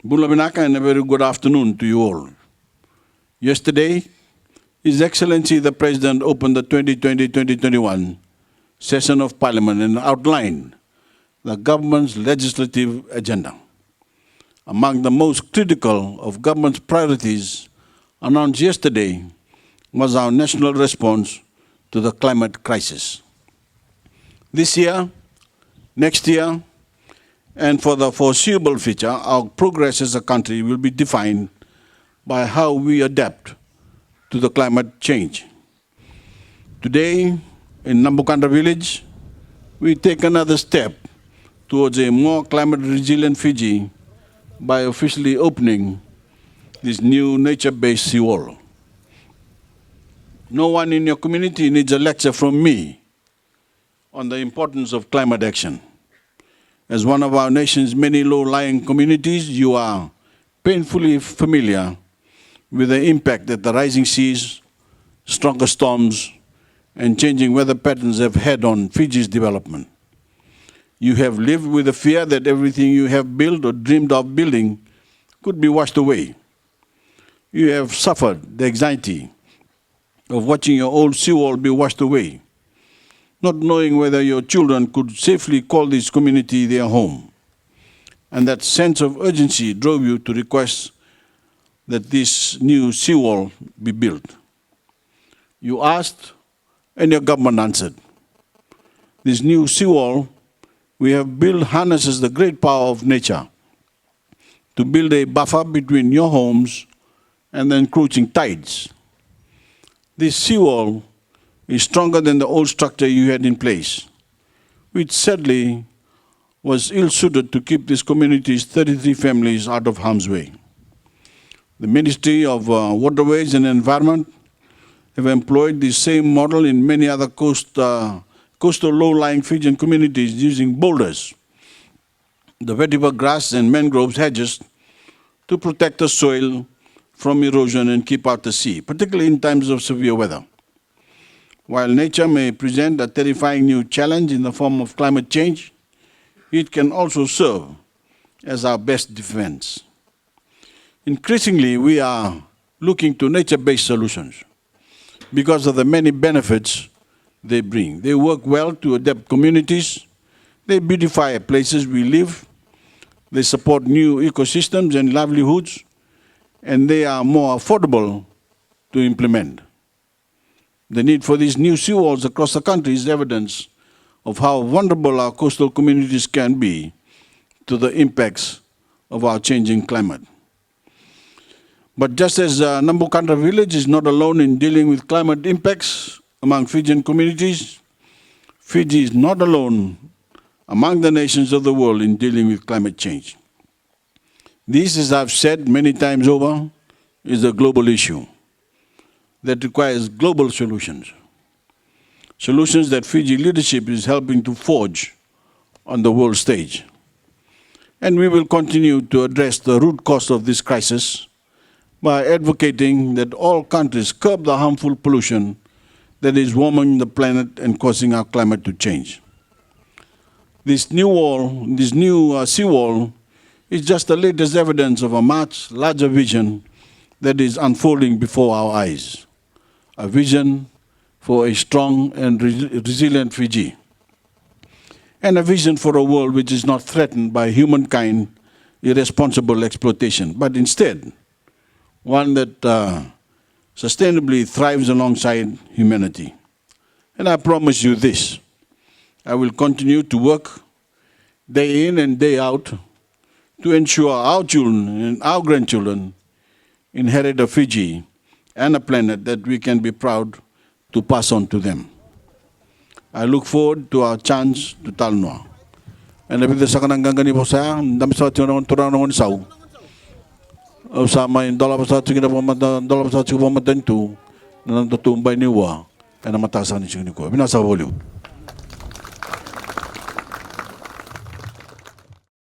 Bulaminaka, and a very good afternoon to you all. Yesterday, His Excellency the President opened the 2020-2021 session of Parliament and outlined the government's legislative agenda. Among the most critical of government's priorities announced yesterday was our national response to the climate crisis. This year, next year, and for the foreseeable future, our progress as a country will be defined by how we adapt to the climate change. Today, in Nabukadra village, we take another step towards a more climate resilient Fiji by officially opening this new nature-based seawall. No one in your community needs a lecture from me on the importance of climate action. As one of our nation's many low-lying communities, you are painfully familiar with the impact that the rising seas, stronger storms, and changing weather patterns have had on Fiji's development. You have lived with the fear that everything you have built or dreamed of building could be washed away. You have suffered the anxiety of watching your old seawall be washed away, not knowing whether your children could safely call this community their home. And that sense of urgency drove you to request that this new seawall be built. You asked, and your government answered. This new seawall we have built harnesses the great power of nature to build a buffer between your homes and the encroaching tides. This seawall is stronger than the old structure you had in place, which sadly was ill-suited to keep this community's 33 families out of harm's way. The Ministry of Waterways and Environment have employed the same model in many other coastal low-lying Fijian communities using boulders, the vetiver grass and mangroves hedges to protect the soil from erosion and keep out the sea, particularly in times of severe weather. While nature may present a terrifying new challenge in the form of climate change, it can also serve as our best defense. Increasingly, we are looking to nature-based solutions because of the many benefits they bring. They work well to adapt communities, they beautify places we live, they support new ecosystems and livelihoods, and they are more affordable to implement. The need for these new seawalls across the country is evidence of how vulnerable our coastal communities can be to the impacts of our changing climate. But just as Nabukadra village is not alone in dealing with climate impacts among Fijian communities, Fiji is not alone among the nations of the world in dealing with climate change. This, as I've said many times over, is a global issue that requires global solutions. Solutions that Fiji leadership is helping to forge on the world stage. And we will continue to address the root cause of this crisis by advocating that all countries curb the harmful pollution that is warming the planet and causing our climate to change. This new seawall is just the latest evidence of a much larger vision that is unfolding before our eyes. A vision for a strong and resilient Fiji, and a vision for a world which is not threatened by humankind irresponsible exploitation, but instead one that sustainably thrives alongside humanity. And I promise you this, I will continue to work day in and day out to ensure our children and our grandchildren inherit a Fiji and a planet that we can be proud to pass on to them. I look forward to our chance to talnoa. And if the second gangani posa, damsa turon turan sau. Usama in dollar posa to get a woman, dollar posa to woman then too, none to tumba niwa. ena matasan ni chingni ko bina sa volio